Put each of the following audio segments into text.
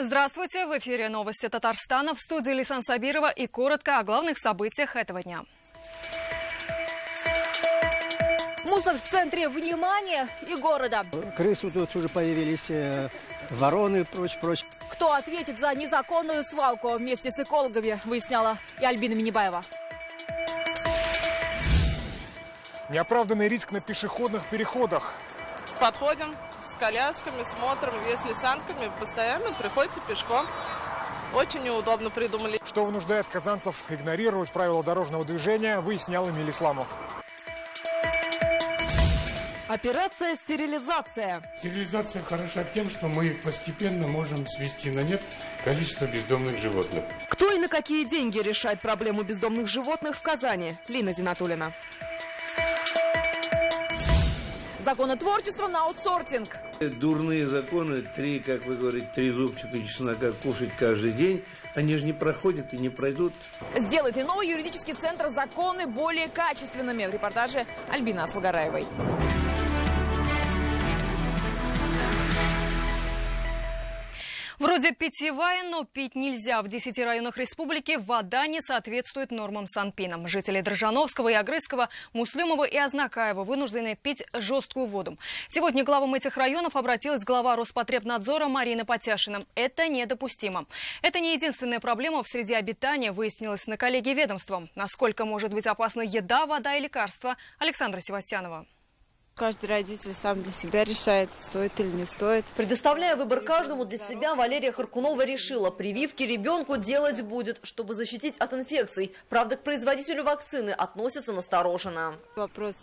Здравствуйте! В эфире новости Татарстана, в студии Лисан Сабирова и коротко о главных событиях этого дня. Мусор в центре внимания и города. Крысы тут уже появились, вороны и прочее. Кто ответит за незаконную свалку, вместе с экологами выясняла и Альбина Минибаева. Неоправданный риск на пешеходных переходах. Подходим с колясками, смотрим, если с санками, постоянно приходится пешком. Очень неудобно придумали. Что вынуждает казанцев игнорировать правила дорожного движения, выяснял Эмиль Исламов. Операция «Стерилизация». Стерилизация хороша тем, что мы постепенно можем свести на нет количество бездомных животных. Кто и на какие деньги решает проблему бездомных животных в Казани? Лина Зинатуллина. Законотворчество на аутсортинг. Дурные законы, как вы говорите, 3 зубчика чеснока кушать каждый день, они же не проходят и не пройдут. Сделает ли новый юридический центр законы более качественными? В репортаже Альбины Аслагараевой. Вроде питьевая, но пить нельзя. В 10 районах республики вода не соответствует нормам Санпина. Жители Дрожжановского и Агрызского, Муслюмова и Азнакаева вынуждены пить жесткую воду. Сегодня к главам этих районов обратилась глава Роспотребнадзора Марина Потяшина. Это недопустимо. Это не единственная проблема в среде обитания, выяснилось на коллегии ведомства. Насколько может быть опасна еда, вода и лекарства? Александра Севастьянова. Каждый родитель сам для себя решает, стоит или не стоит. Предоставляя выбор каждому для себя, Валерия Харкунова решила, прививки ребенку делать будет, чтобы защитить от инфекций. Правда, к производителю вакцины относятся настороженно. Вопрос,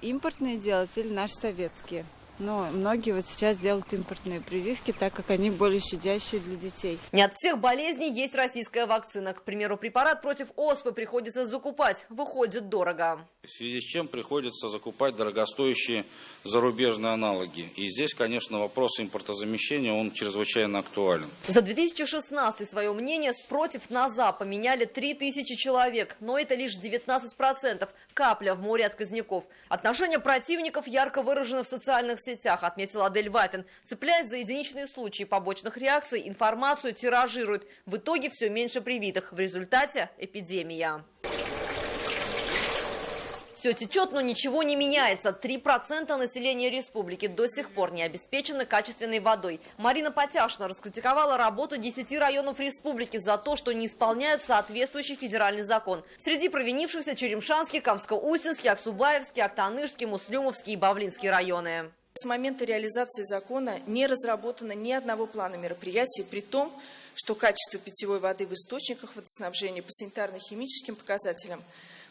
импортные делать или наши советские. Но многие вот сейчас делают импортные прививки, так как они более щадящие для детей. Не от всех болезней есть российская вакцина. К примеру, препарат против оспы приходится закупать. Выходит дорого. В связи с чем приходится закупать дорогостоящие зарубежные аналоги. И здесь, конечно, вопрос импортозамещения, он чрезвычайно актуален. За 2016 свое мнение против НАЗА поменяли 3000 человек. Но это лишь 19%. Капля в море отказников. Отношение противников ярко выражено в социальных сетях, отметила Адель Вафин. Цепляясь за единичные случаи побочных реакций, информацию тиражируют. В итоге все меньше привитых. В результате эпидемия. Все течет, но ничего не меняется. 3% населения республики до сих пор не обеспечены качественной водой. Марина Потяшина раскритиковала работу 10 районов республики за то, что не исполняют соответствующий федеральный закон. Среди провинившихся Черемшанский, Камско-Устинский, Аксубаевский, Актанышский, Муслюмовский и Бавлинский районы. С момента реализации закона не разработано ни одного плана мероприятий, при том, что качество питьевой воды в источниках водоснабжения по санитарно-химическим показателям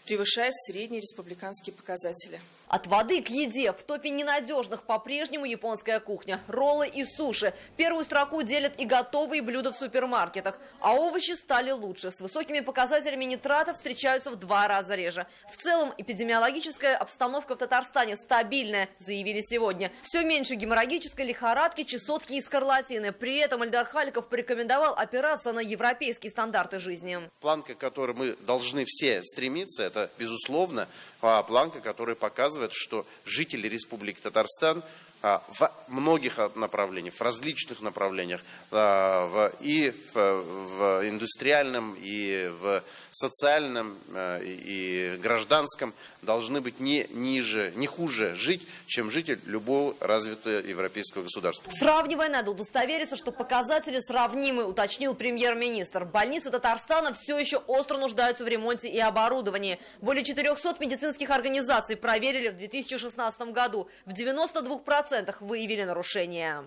превышает средние республиканские показатели. От воды к еде. В топе ненадежных по-прежнему японская кухня. Роллы и суши. Первую строку делят и готовые блюда в супермаркетах. А овощи стали лучше. С высокими показателями нитратов встречаются в 2 раза реже. В целом эпидемиологическая обстановка в Татарстане стабильная, заявили сегодня. Все меньше геморрагической лихорадки, чесотки и скарлатины. При этом Эльдар Халиков порекомендовал опираться на европейские стандарты жизни. Планка, к которой мы должны все стремиться, это, безусловно, планка, которая показывает, что жители Республики Татарстан в многих направлениях, в различных направлениях, и в индустриальном, и в социальном, и гражданском должны быть не хуже жить, чем житель любого развитого европейского государства. Сравнивая, надо удостовериться, что показатели сравнимы, уточнил премьер-министр. Больницы Татарстана все еще остро нуждаются в ремонте и оборудовании. Более 400 медицинских организаций проверили в 2016 году. В 92% выявили нарушения.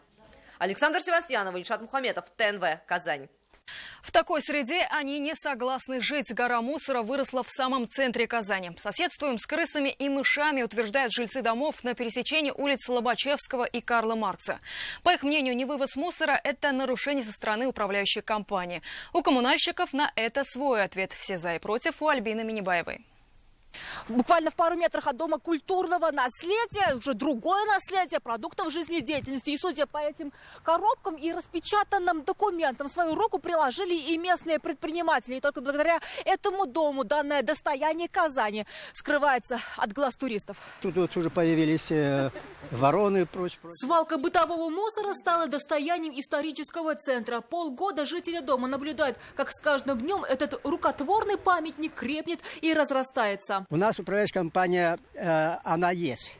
Александр Севастьянова, Ильшат Мухаметов, ТНВ, Казань. В такой среде они не согласны жить. Гора мусора выросла в самом центре Казани. Соседствуем с крысами и мышами, утверждают жильцы домов на пересечении улиц Лобачевского и Карла Маркса. По их мнению, невывоз мусора – это нарушение со стороны управляющей компании. У коммунальщиков на это свой ответ. Все за и против у Альбины Минибаевой. Буквально в пару метрах от дома культурного наследия, уже другое наследие продуктов жизнедеятельности. И судя по этим коробкам и распечатанным документам, свою руку приложили и местные предприниматели. И только благодаря этому дому данное достояние Казани скрывается от глаз туристов. Тут уже появились вороны и прочее. Свалка бытового мусора стала достоянием исторического центра. Полгода жители дома наблюдают, как с каждым днем этот рукотворный памятник крепнет и разрастается. У нас управляющая компания, она есть.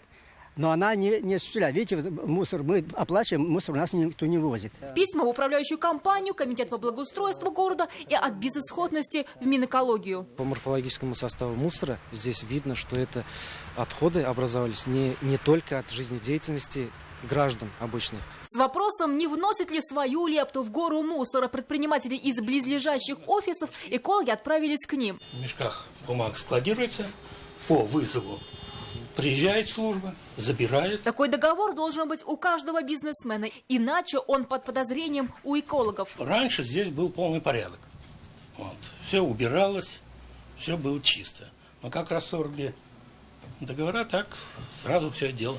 Но она не осуществляет. Видите, мусор мы оплачиваем, мусор у нас никто не возит. Письма в управляющую компанию, комитет по благоустройству города и от безысходности в Минэкологию. По морфологическому составу мусора здесь видно, что это отходы образовались не только от жизнедеятельности граждан обычных. С вопросом, не вносят ли свою лепту в гору мусора предприниматели из близлежащих офисов, экологи отправились к ним. В мешках бумага складируется по вызову. Приезжает служба, забирает. Такой договор должен быть у каждого бизнесмена, иначе он под подозрением у экологов. Раньше здесь был полный порядок. Вот. Все убиралось, все было чисто. Но как расторгли договора, так сразу все дело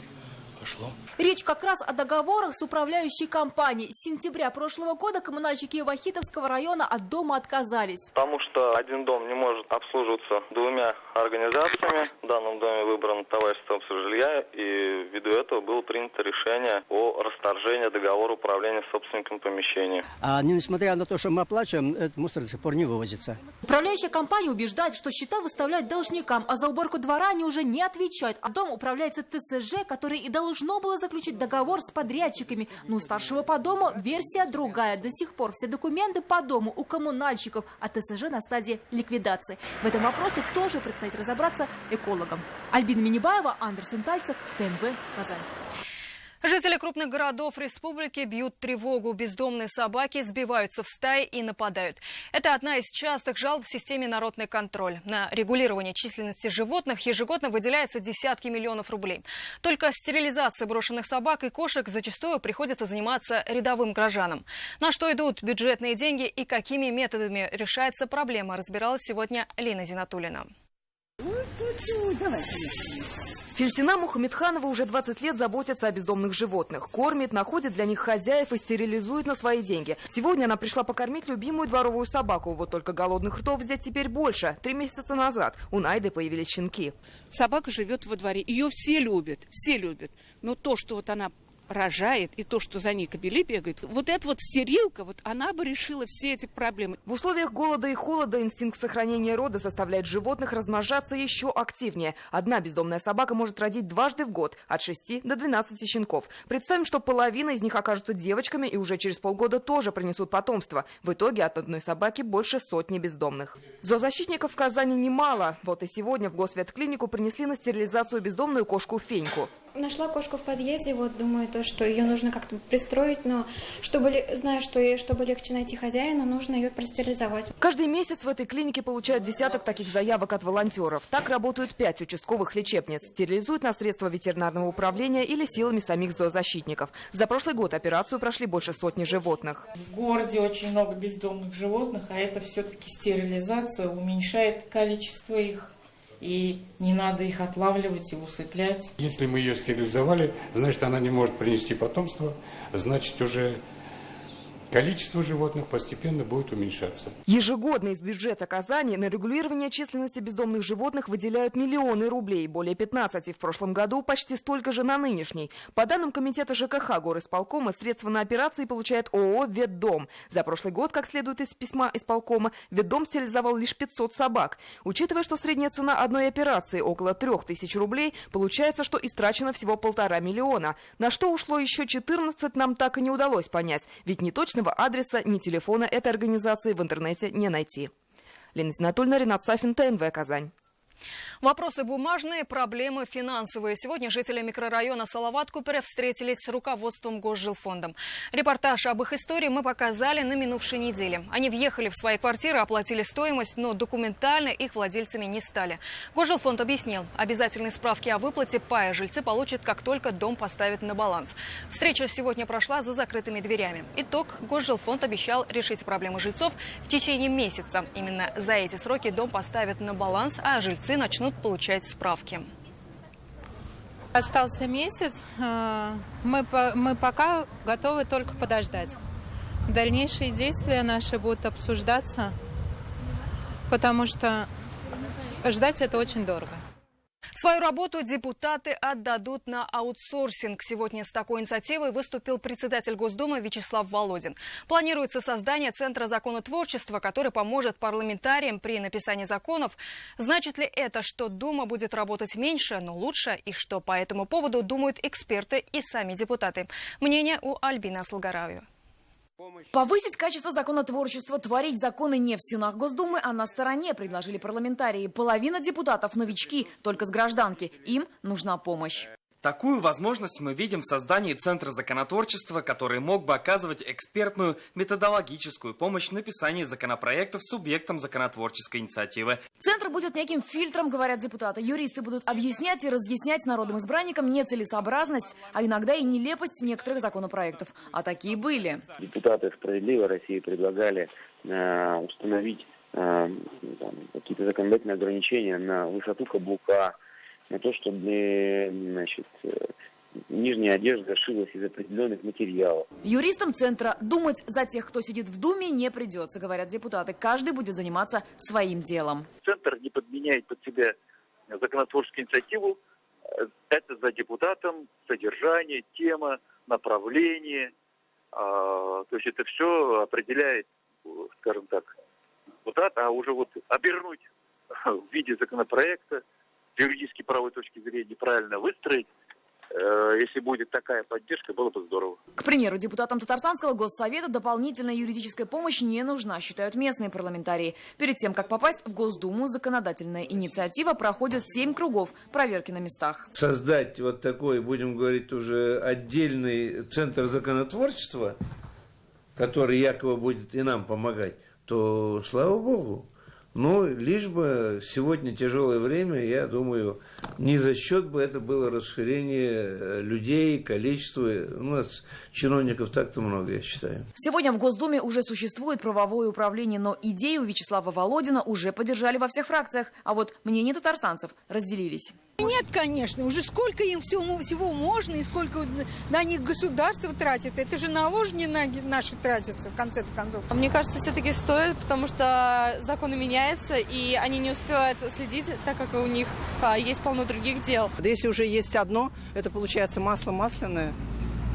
пошло. Речь как раз о договорах с управляющей компанией. С сентября прошлого года коммунальщики Вахитовского района от дома отказались. Потому что один дом не может обслуживаться двумя организациями. В данном доме выбрано товарищество жилья, и ввиду этого было принято решение о расторжении договора управления собственником помещения. А несмотря на то, что мы оплачиваем, этот мусор до сих пор не вывозится. Управляющая компания убеждает, что счета выставляют должникам, а за уборку двора они уже не отвечают. А дом управляется ТСЖ, который и должно было заключить договор с подрядчиками. Но у старшего по дому версия другая. До сих пор все документы по дому у коммунальщиков, а ТСЖ на стадии ликвидации. В этом вопросе тоже предстоит разобраться экологам. Альбина Минибаева, Андерсен Тальцев, ТНВ, Казань. Жители крупных городов республики бьют тревогу. Бездомные собаки сбиваются в стаи и нападают. Это одна из частых жалоб в системе «Народный контроль». На регулирование численности животных ежегодно выделяется десятки миллионов рублей. Только стерилизацией брошенных собак и кошек зачастую приходится заниматься рядовым горожанам. На что идут бюджетные деньги и какими методами решается проблема, разбиралась сегодня Лина Зинатуллина. Фельсина Мухамедханова уже 20 лет заботится о бездомных животных. Кормит, находит для них хозяев и стерилизует на свои деньги. Сегодня она пришла покормить любимую дворовую собаку. Вот только голодных ртов здесь теперь больше. 3 месяца назад у Найды появились щенки. Собака живет во дворе. Ее все любят. Но то, что вот она рожает, и то, что за ней кобели бегают, вот эта вот стерилка, вот она бы решила все эти проблемы. В условиях голода и холода инстинкт сохранения рода заставляет животных размножаться еще активнее. Одна бездомная собака может родить дважды в год, от 6 до 12 щенков. Представим, что половина из них окажутся девочками и уже через полгода тоже принесут потомство. В итоге от одной собаки больше сотни бездомных. Зоозащитников в Казани немало. Вот и сегодня в Госветклинику принесли на стерилизацию бездомную кошку Феньку. Нашла кошку в подъезде, думаю, что ее нужно как-то пристроить, но знаю, что чтобы легче найти хозяина, нужно ее простерилизовать. Каждый месяц в этой клинике получают десяток таких заявок от волонтеров. Так работают 5 участковых лечебниц. Стерилизуют на средства ветеринарного управления или силами самих зоозащитников. За прошлый год операцию прошли больше сотни животных. В городе очень много бездомных животных, а это все-таки стерилизация уменьшает количество их. И не надо их отлавливать и усыплять. Если мы ее стерилизовали, значит, она не может принести потомство, значит, уже количество животных постепенно будет уменьшаться. Ежегодно из бюджета Казани на регулирование численности бездомных животных выделяют миллионы рублей. Более 15 в прошлом году, почти столько же на нынешний. По данным комитета ЖКХ горисполкома, средства на операции получает ООО «Ветдом». За прошлый год, как следует из письма исполкома, Ветдом стерилизовал лишь 500 собак. Учитывая, что средняя цена одной операции около 3000 рублей, получается, что истрачено всего 1,5 миллиона. На что ушло еще 14, нам так и не удалось понять. Ведь не точно адреса, ни телефона этой организации в интернете не найти. Лена Зинатульна, Ренат Сафин, ТНВ, Казань. Вопросы бумажные, проблемы финансовые. Сегодня жители микрорайона Салават-Купере встретились с руководством Госжилфондом. Репортаж об их истории мы показали на минувшей неделе. Они въехали в свои квартиры, оплатили стоимость, но документально их владельцами не стали. Госжилфонд объяснил, обязательные справки о выплате пая жильцы получат, как только дом поставят на баланс. Встреча сегодня прошла за закрытыми дверями. Итог: Госжилфонд обещал решить проблемы жильцов в течение месяца. Именно за эти сроки дом поставят на баланс, а жильцы начнут минут получать справки. Остался месяц. Мы пока готовы только подождать. Дальнейшие действия наши будут обсуждаться, потому что ждать это очень дорого. Свою работу депутаты отдадут на аутсорсинг. Сегодня с такой инициативой выступил председатель Госдумы Вячеслав Володин. Планируется создание Центра законотворчества, который поможет парламентариям при написании законов. Значит ли это, что Дума будет работать меньше, но лучше? И что по этому поводу думают эксперты и сами депутаты? Мнение у Альбины Асылгараевой. Повысить качество законотворчества, творить законы не в стенах Госдумы, а на стороне, предложили парламентарии. Половина депутатов – новички, только с гражданки. Им нужна помощь. Такую возможность мы видим в создании Центра законотворчества, который мог бы оказывать экспертную, методологическую помощь в написании законопроектов субъектам законотворческой инициативы. Центр будет неким фильтром, говорят депутаты. Юристы будут объяснять и разъяснять народным избранникам нецелесообразность, а иногда и нелепость некоторых законопроектов. А такие были. Депутаты «Справедливой России» предлагали установить какие-то законодательные ограничения на высоту каблука, на то, чтобы, нижняя одежда шилась из определенных материалов. Юристам Центра думать за тех, кто сидит в Думе, не придется, говорят депутаты. Каждый будет заниматься своим делом. Центр не подменяет под себя законотворческую инициативу. Это за депутатом содержание, тема, направление. То есть это все определяет, скажем так, депутат, а уже вот обернуть в виде законопроекта, с юридической правовой точки зрения правильно выстроить, если будет такая поддержка, было бы здорово. К примеру, депутатам Татарстанского Госсовета дополнительная юридическая помощь не нужна, считают местные парламентарии. Перед тем, как попасть в Госдуму, законодательная инициатива проходит 7 кругов проверки на местах. Создать вот такой, будем говорить, уже отдельный центр законотворчества, который якобы будет и нам помогать, то слава богу. Но лишь бы сегодня тяжелое время, я думаю, не за счет бы это было расширение людей, количества. У нас чиновников так-то много, я считаю. Сегодня в Госдуме уже существует правовое управление, но идею Вячеслава Володина уже поддержали во всех фракциях. А вот мнения татарстанцев разделились. Нет, конечно, уже сколько им всего можно и сколько на них государство тратит. Это же наложнее наши тратятся, в конце концов. Мне кажется, все-таки стоит, потому что законы меняются, и они не успевают следить, так как у них есть полно других дел. Если уже есть одно, это получается масло масляное,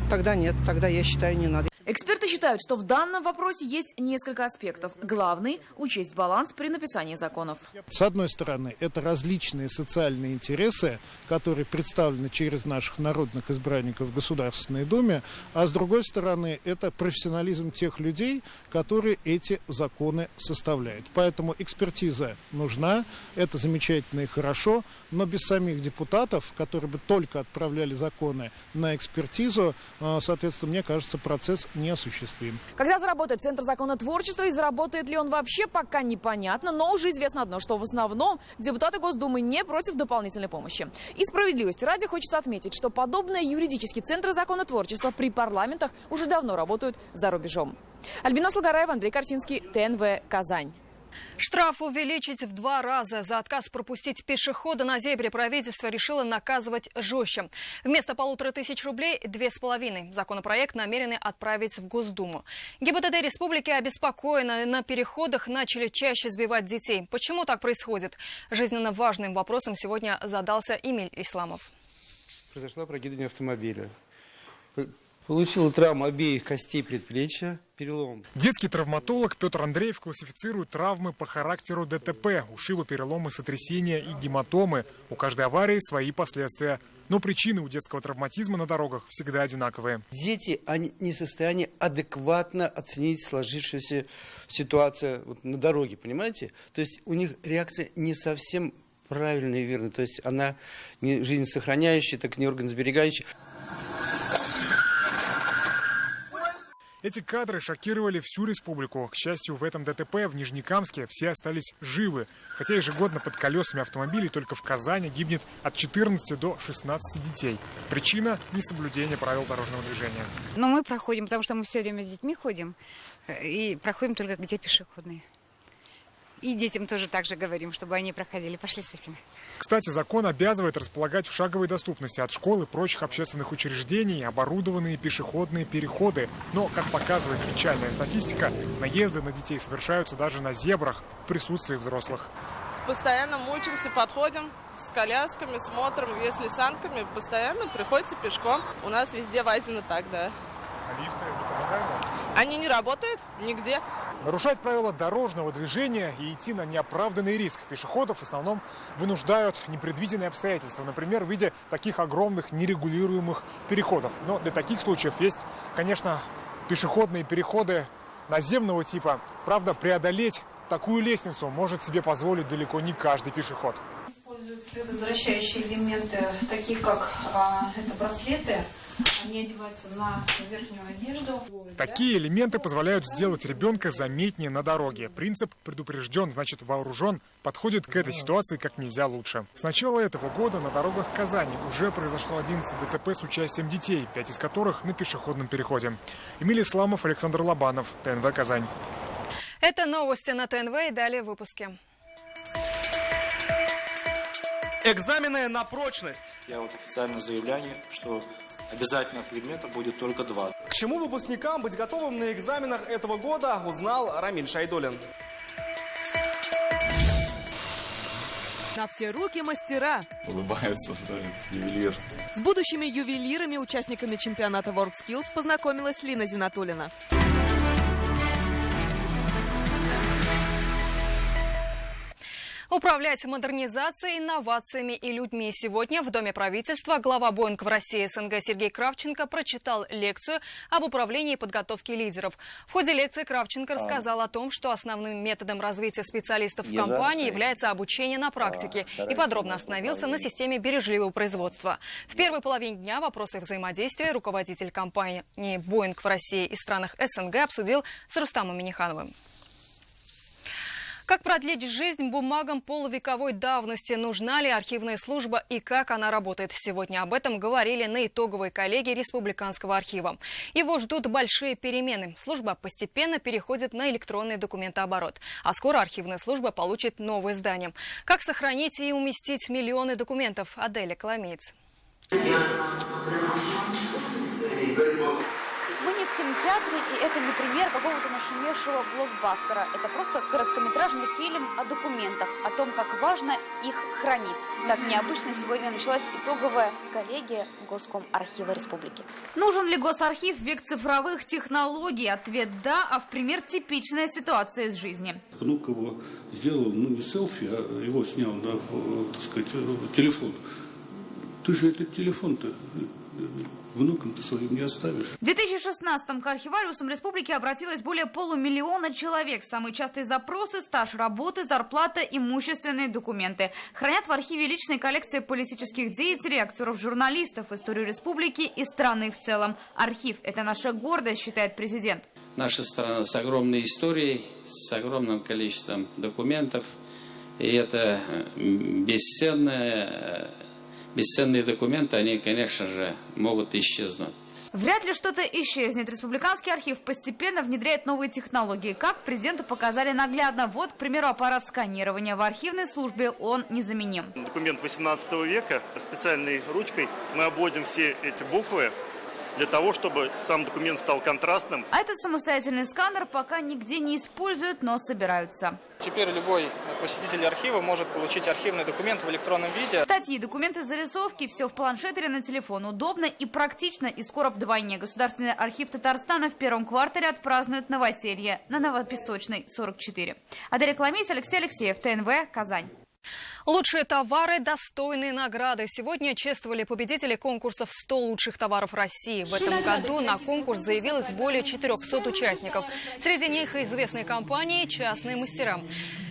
тогда нет, тогда, я считаю, не надо. Эксперты считают, что в данном вопросе есть несколько аспектов. Главный – учесть баланс при написании законов. С одной стороны, это различные социальные интересы, которые представлены через наших народных избранников в Государственной Думе, а с другой стороны, это профессионализм тех людей, которые эти законы составляют. Поэтому экспертиза нужна, это замечательно и хорошо, но без самих депутатов, которые бы только отправляли законы на экспертизу, соответственно, мне кажется, процесс неосуществим. Когда заработает Центр законотворчества и заработает ли он вообще, пока непонятно, но уже известно одно, что в основном депутаты Госдумы не против дополнительной помощи. И справедливости ради хочется отметить, что подобные юридические центры законотворчества при парламентах уже давно работают за рубежом. Альбина Асылгараева, Андрей Корсинский, ТНВ, Казань. Штраф увеличить в 2 раза. За отказ пропустить пешехода на зебре правительство решило наказывать жестче. Вместо 1500 рублей – 2500. Законопроект намерены отправить в Госдуму. ГИБДД республики обеспокоены. На переходах начали чаще сбивать детей. Почему так происходит? Жизненно важным вопросом сегодня задался Эмиль Исламов. Произошло опрокидывание автомобиля. Получила травму обеих костей предплечья, перелом. Детский травматолог Петр Андреев классифицирует травмы по характеру ДТП. Ушибы, переломы, сотрясения и гематомы. У каждой аварии свои последствия. Но причины у детского травматизма на дорогах всегда одинаковые. Дети они не в состоянии адекватно оценить сложившуюся ситуацию на дороге, понимаете? То есть у них реакция не совсем правильная и верная. То есть она не жизнесохраняющая, так не органосберегающая. Эти кадры шокировали всю республику. К счастью, в этом ДТП в Нижнекамске все остались живы. Хотя ежегодно под колесами автомобилей только в Казани гибнет от 14 до 16 детей. Причина – несоблюдение правил дорожного движения. Но мы проходим, потому что мы все время с детьми ходим, и проходим только где пешеходные. И детям тоже так же говорим, чтобы они проходили. Пошли, Софина. Кстати, закон обязывает располагать в шаговой доступности от школ и прочих общественных учреждений оборудованные пешеходные переходы. Но, как показывает печальная статистика, наезды на детей совершаются даже на зебрах в присутствии взрослых. Постоянно мучимся, подходим с колясками, смотрим, если с санками, постоянно приходится пешком. У нас везде Вазина так, да. А лифты не помогают вам? Они не работают нигде. Нарушать правила дорожного движения и идти на неоправданный риск пешеходов в основном вынуждают непредвиденные обстоятельства, например, в виде таких огромных нерегулируемых переходов. Но для таких случаев есть, конечно, пешеходные переходы наземного типа. Правда, преодолеть такую лестницу может себе позволить далеко не каждый пешеход. Используют световозвращающие элементы, такие как это браслеты. Они одеваются на верхнюю одежду. Такие элементы позволяют сделать ребенка заметнее на дороге. Принцип «предупрежден, значит вооружен» подходит к этой ситуации как нельзя лучше. С начала этого года на дорогах Казани уже произошло 11 ДТП с участием детей, 5 из которых на пешеходном переходе. Эмилий Исламов, Александр Лобанов, ТНВ «Казань». Это новости на ТНВ и далее в выпуске. Экзамены на прочность. Я вот официально заявляю, что обязательно предметов будет только 2. К чему выпускникам быть готовым на экзаменах этого года, узнал Рамиль Шайдуллин. На все руки мастера. Улыбаются даже ювелир. С будущими ювелирами, участниками чемпионата WorldSkills познакомилась Лина Зинатуллина. Управлять модернизацией, инновациями и людьми. Сегодня в Доме правительства глава Боинг в России СНГ Сергей Кравченко прочитал лекцию об управлении и подготовке лидеров. В ходе лекции Кравченко рассказал о том, что основным методом развития специалистов в компании является обучение на практике и подробно остановился на системе бережливого производства. В первой половине дня вопросы взаимодействия руководитель компании Боинг в России и странах СНГ обсудил с Рустамом Минихановым. Как продлить жизнь бумагам полувековой давности? Нужна ли архивная служба и как она работает? Сегодня об этом говорили на итоговой коллегии Республиканского архива. Его ждут большие перемены. Служба постепенно переходит на электронный документооборот. А скоро архивная служба получит новое здание. Как сохранить и уместить миллионы документов? Аделя Коломеец. Мы не в кинотеатре, и это не пример какого-то нашумевшего блокбастера. Это просто короткометражный фильм о документах, о том, как важно их хранить. Так необычно сегодня началась итоговая коллегия Госкомархива Республики. Нужен ли госархив в век цифровых технологий? Ответ – да, а в пример типичная ситуация из жизни. Внук его сделал, не селфи, а его снял на, так сказать, телефон. Ты же этот телефон-то внукам ты своим не оставишь. В 2016-м к архивариусам республики обратилось более 500 000 человек. Самые частые запросы – стаж работы, зарплата, имущественные документы. Хранят в архиве личные коллекции политических деятелей, актеров, журналистов, историю республики и страны в целом. Архив – это наша гордость, считает президент. Наша страна с огромной историей, с огромным количеством документов. И это бесценные документы, они, конечно же, могут исчезнуть. Вряд ли что-то исчезнет. Республиканский архив постепенно внедряет новые технологии. Как президенту показали наглядно. Вот, к примеру, аппарат сканирования. В архивной службе он незаменим. Документ 18 века. Специальной ручкой мы обводим все эти буквы для того, чтобы сам документ стал контрастным. А этот самостоятельный сканер пока нигде не используют, но собираются. Теперь любой посетитель архива может получить архивный документ в электронном виде. Статьи, документы, зарисовки – все в планшет или на телефон. Удобно и практично, и скоро вдвойне. Государственный архив Татарстана в первом квартале отпразднует новоселье на Новопесочной, 44. Аделя Коломеец, Алексей Алексеев, ТНВ, Казань. Лучшие товары, достойные награды. Сегодня чествовали победителей конкурсов «100 лучших товаров России». В этом году на конкурс заявилось более 400 участников. Среди них известные компании, частные мастера.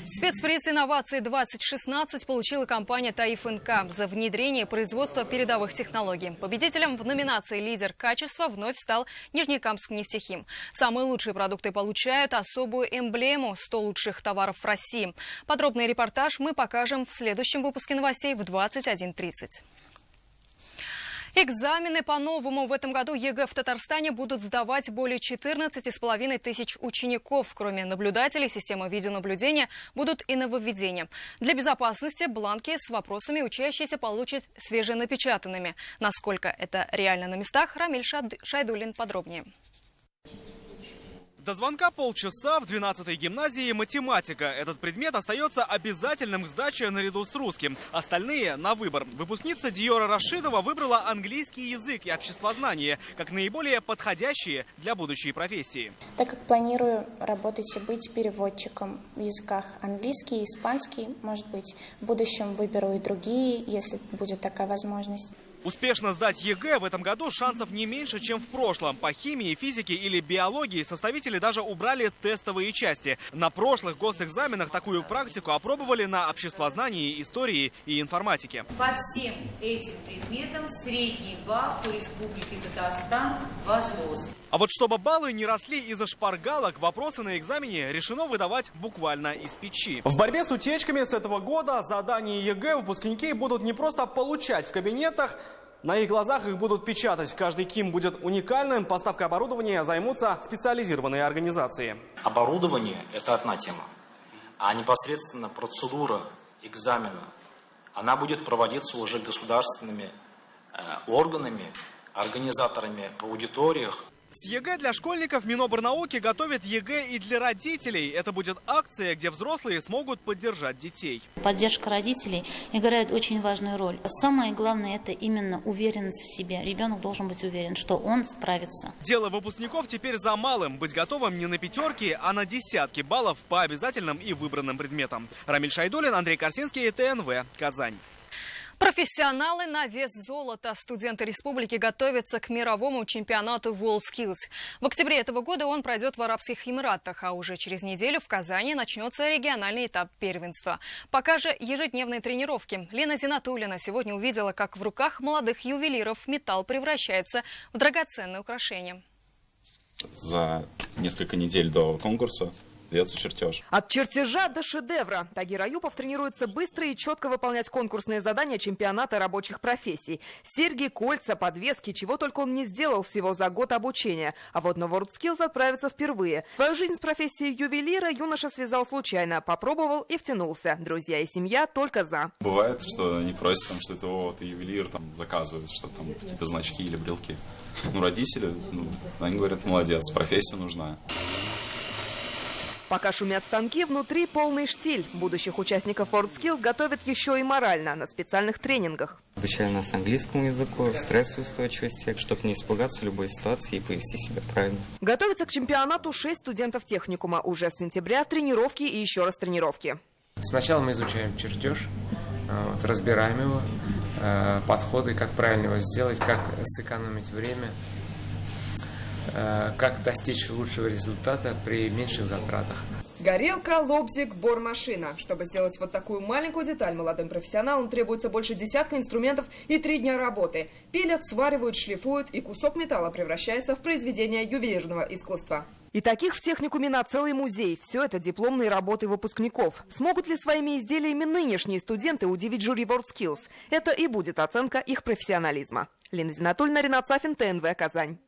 Спецприз инноваций 2016 получила компания «Таиф НК» за внедрение производства передовых технологий. Победителем в номинации «Лидер качества» вновь стал Нижнекамск нефтехим. Самые лучшие продукты получают особую эмблему «100 лучших товаров в России». Подробный репортаж мы покажем в следующем выпуске новостей в 21:30. Экзамены по-новому. В этом году ЕГЭ в Татарстане будут сдавать более 14,5 тысяч учеников. Кроме наблюдателей, системы видеонаблюдения будут и нововведения. Для безопасности бланки с вопросами учащиеся получат свеженапечатанными. Насколько это реально на местах, Рамиль Шайдуллин подробнее. До звонка полчаса в 12-й гимназии математика. Этот предмет остается обязательным к сдаче наряду с русским. Остальные на выбор. Выпускница Диора Рашидова выбрала английский язык и обществознание как наиболее подходящие для будущей профессии. Так как планирую работать и быть переводчиком в языках английский, испанский, может быть, в будущем выберу и другие, если будет такая возможность. Успешно сдать ЕГЭ в этом году шансов не меньше, чем в прошлом. По химии, физике или биологии составители даже убрали тестовые части. На прошлых госэкзаменах такую практику опробовали на обществознании, истории и информатике. По всем этим предметам средний балл по Республике Татарстан возрос. А вот чтобы баллы не росли из-за шпаргалок, вопросы на экзамене решено выдавать буквально из печи. В борьбе с утечками с этого года задания ЕГЭ выпускники будут не просто получать в кабинетах, на их глазах их будут печатать. Каждый КИМ будет уникальным. Поставкой оборудования займутся специализированные организации. Оборудование – это одна тема. А непосредственно процедура экзамена, она будет проводиться уже государственными органами, организаторами в аудиториях. С ЕГЭ для школьников Минобрнауки готовит ЕГЭ и для родителей. Это будет акция, где взрослые смогут поддержать детей. Поддержка родителей играет очень важную роль. Самое главное – это именно уверенность в себе. Ребенок должен быть уверен, что он справится. Дело выпускников теперь за малым. Быть готовым не на пятерки, а на десятки баллов по обязательным и выбранным предметам. Рамиль Шайдуллин, Андрей Корсинский, ТНВ, Казань. Профессионалы на вес золота. Студенты республики готовятся к мировому чемпионату WorldSkills. В октябре этого года он пройдет в Арабских Эмиратах, а уже через неделю в Казани начнется региональный этап первенства. Пока же ежедневные тренировки. Лена Зинатуллина сегодня увидела, как в руках молодых ювелиров металл превращается в драгоценное украшение. За несколько недель до конкурса делается чертеж. От чертежа до шедевра. Тагир Аюпов тренируется быстро и четко выполнять конкурсные задания чемпионата рабочих профессий. Серьги, кольца, подвески, чего только он не сделал всего за год обучения. А вот на WorldSkills отправится впервые. Свою жизнь с профессией ювелира юноша связал случайно. Попробовал и втянулся. Друзья и семья только за. Бывает, что они просят, там, что это ты ювелир, там, заказывают, что там какие-то значки или брелки. Родители, они говорят, молодец, профессия нужна. Пока шумят станки, внутри полный штиль. Будущих участников WorldSkills готовят еще и морально, на специальных тренингах. Обучали нас английскому языку, стрессоустойчивости, чтобы не испугаться любой ситуации и повести себя правильно. Готовятся к чемпионату 6 студентов техникума. Уже с сентября тренировки и еще раз тренировки. Сначала мы изучаем чертеж, разбираем его, подходы, как правильно его сделать, как сэкономить время, как достичь лучшего результата при меньших затратах. Горелка, лобзик, бормашина. Чтобы сделать вот такую маленькую деталь молодым профессионалам, требуется больше десятка инструментов и 3 дня работы. Пилят, сваривают, шлифуют, и кусок металла превращается в произведение ювелирного искусства. И таких в техникуме на целый музей. Все это дипломные работы выпускников. Смогут ли своими изделиями нынешние студенты удивить жюри WorldSkills? Это и будет оценка их профессионализма. Лена Зинатульна, Ренат Сафин, ТНВ, Казань.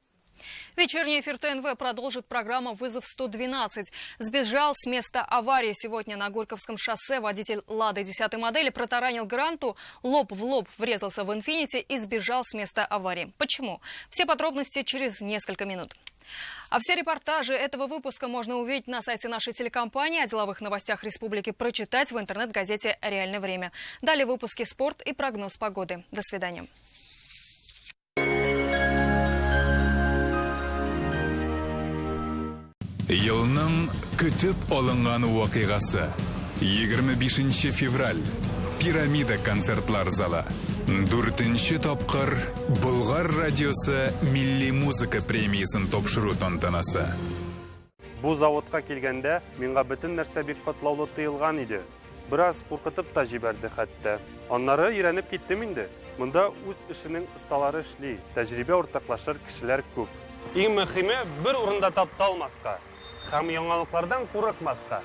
Вечерний эфир ТНВ продолжит программа «Вызов 112». Сбежал с места аварии. Сегодня на Горьковском шоссе водитель «Лады» 10-й модели протаранил гранту, лоб в лоб врезался в «Инфинити» и сбежал с места аварии. Почему? Все подробности через несколько минут. А все репортажи этого выпуска можно увидеть на сайте нашей телекомпании, о деловых новостях республики прочитать в интернет-газете «Реальное время». Далее выпуски «Спорт» и прогноз погоды. До свидания. Елның күтіп алынган вакыйгасы. 25 февраль. Пирамида концертлар залы. 4-нче тапкыр Болгар радиосы милли музыка премиясын тапшыру тантанасы. Бу заводка келгәндә миңа бөтен нәрсә бик катлаулы тоелган иде. Бераз куркытып та җибәрде хәтта. Аннары өйрәнеп киттем инде. Монда үз эшенең осталары эшли, тәҗрибә уртаклашыр кешеләр күп. Иң мөһиме бер урында тапталмаска һәм яңалыклардан курыкмаска.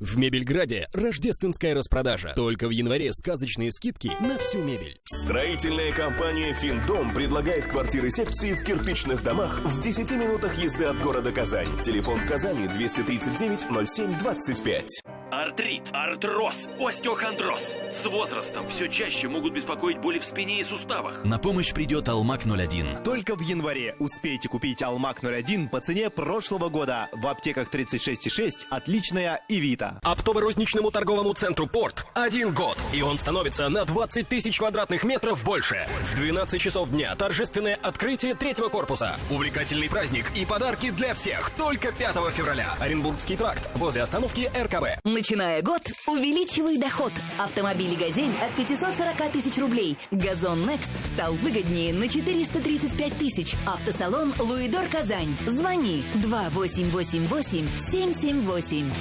В Мебельграде рождественская распродажа. Только в январе сказочные скидки на всю мебель. Строительная компания «Финдом» предлагает квартиры секции в кирпичных домах в 10 минутах езды от города Казань. Телефон в Казани 239 07 25. Артрит, артроз, остеохондроз. С возрастом все чаще могут беспокоить боли в спине и суставах. На помощь придет Алмак-01. Только в январе успейте купить Алмак-01 по цене прошлого года. В аптеках 36,6 отличная и Вита. Оптово-розничному торговому центру «Порт» 1 год. И он становится на 20 тысяч квадратных метров больше. В 12 часов дня торжественное открытие 3-го корпуса. Увлекательный праздник и подарки для всех. Только 5 февраля. Оренбургский тракт возле остановки РКБ. Начиная год, увеличивай доход. Автомобиль «Газель» от 540 тысяч рублей. «Газон Next» стал выгоднее на 435 тысяч. Автосалон «Луидор Казань». Звони 2888-778.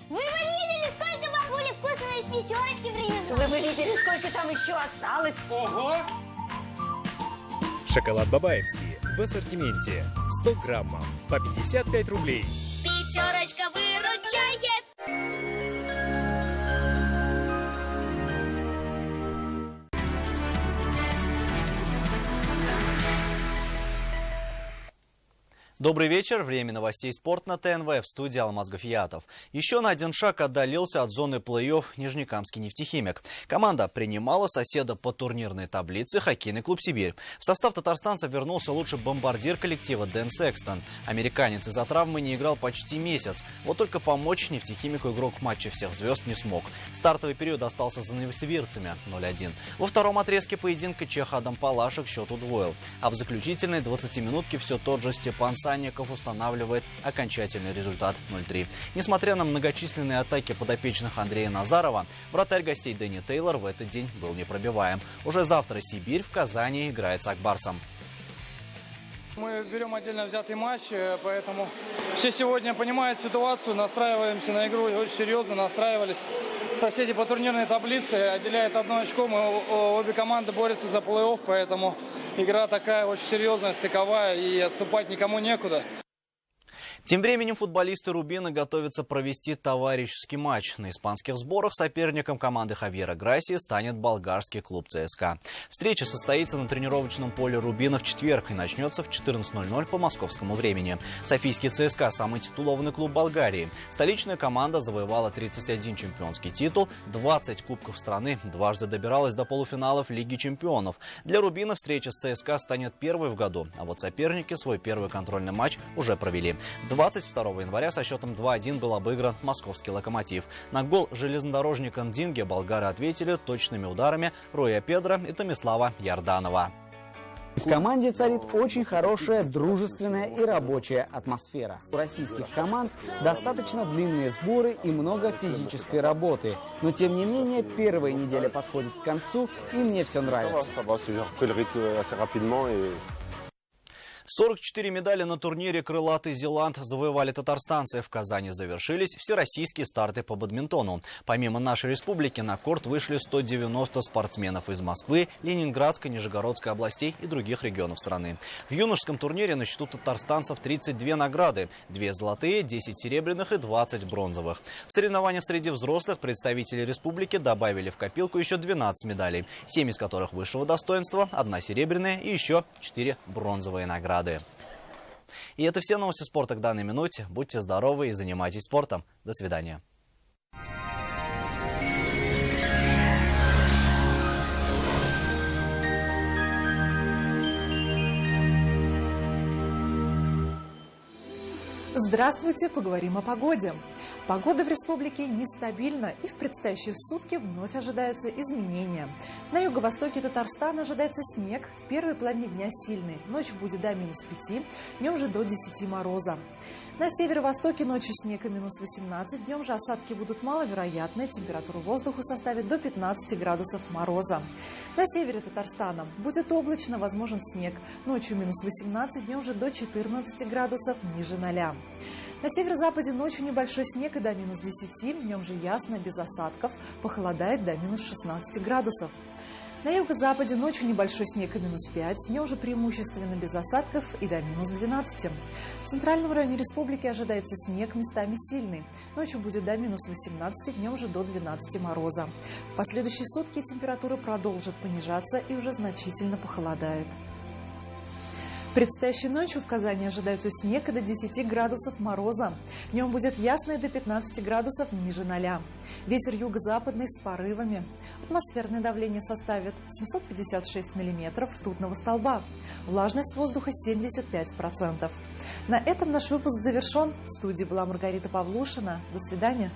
Вы бы видели, сколько бабуля вкусного из пятерочки привезла? Вы бы видели, сколько там еще осталось? Ого! Шоколад бабаевский в ассортименте 100 граммов по 55 рублей. Пятерочка выручает! Добрый вечер. Время новостей спорт на ТНВ. В студии Алмаз Гафиятов. Еще на один шаг отдалился от зоны плей-офф Нижнекамский нефтехимик. Команда принимала соседа по турнирной таблице хоккейный клуб «Сибирь». В состав татарстанцев вернулся лучший бомбардир коллектива Дэн Секстон. Американец из-за травмы не играл почти месяц. Вот только помочь нефтехимику игрок матча всех звезд не смог. Стартовый период остался за новосибирцами 0-1. Во втором отрезке поединка чех Адам Палашек счет удвоил. А в заключительной 20-минутке все тот же Степан Санников устанавливает окончательный результат 0-3. Несмотря на многочисленные атаки подопечных Андрея Назарова, вратарь гостей Дэнни Тейлор в этот день был непробиваем. Уже завтра «Сибирь» в Казани играет с «Акбарсом». Мы берем отдельно взятый матч, поэтому все сегодня понимают ситуацию, настраиваемся на игру очень серьезно, настраивались. Соседи по турнирной таблице отделяют 1 очко, обе команды борются за плей-офф, поэтому игра такая очень серьезная, стыковая, и отступать никому некуда. Тем временем футболисты «Рубина» готовятся провести товарищеский матч. На испанских сборах соперником команды Хавьера Грасии станет болгарский клуб ЦСКА. Встреча состоится на тренировочном поле «Рубина» в четверг и начнется в 14:00 по московскому времени. Софийский ЦСКА – самый титулованный клуб Болгарии. Столичная команда завоевала 31 чемпионский титул, 20 кубков страны, дважды добиралась до полуфиналов Лиги чемпионов. Для «Рубина» встреча с ЦСКА станет первой в году, а вот соперники свой первый контрольный матч уже провели. 22 января со счетом 2-1 был обыгран московский «Локомотив». На гол железнодорожника Ндинге болгары ответили точными ударами Роя Педро и Томислава Ярданова. В команде царит очень хорошая, дружественная и рабочая атмосфера. У российских команд достаточно длинные сборы и много физической работы. Но тем не менее, первая неделя подходит к концу, и мне все нравится. 44 медали на турнире «Крылатый Зеланд» завоевали татарстанцы. В Казани завершились всероссийские старты по бадминтону. Помимо нашей республики на корт вышли 190 спортсменов из Москвы, Ленинградской, Нижегородской областей и других регионов страны. В юношеском турнире на счету татарстанцев 32 награды, 2 золотые, 10 серебряных и 20 бронзовых. В соревнованиях среди взрослых представители республики добавили в копилку еще 12 медалей, 7 из которых высшего достоинства, 1 серебряная и еще 4 бронзовые награды. И это все новости спорта к данной минуте. Будьте здоровы и занимайтесь спортом. До свидания. Здравствуйте, поговорим о погоде. Погода в республике нестабильна, и в предстоящие сутки вновь ожидаются изменения. На юго-востоке Татарстана ожидается снег, в первой половине дня сильный, ночью будет до -5, днем же до 10 мороза. На северо-востоке ночью снег и -18, днем же осадки будут маловероятны, температура воздуха составит до 15 градусов мороза. На севере Татарстана будет облачно, возможен снег, ночью -18, днем же до 14 градусов ниже 0. На северо-западе ночью небольшой снег и до -10, днем же ясно, без осадков, похолодает до -16 градусов. На юго-западе ночью небольшой снег и -5, днем уже преимущественно без осадков и до -12. В центральном районе республики ожидается снег, местами сильный. Ночью будет до -18, днем же до 12 мороза. В последующие сутки температура продолжит понижаться и уже значительно похолодает. Предстоящей ночью в Казани ожидается снег и до 10 градусов мороза. Днем будет ясно и до 15 градусов ниже 0. Ветер юго-западный с порывами. Атмосферное давление составит 756 миллиметров ртутного столба. Влажность воздуха 75%. На этом наш выпуск завершен. В студии была Маргарита Павлушина. До свидания.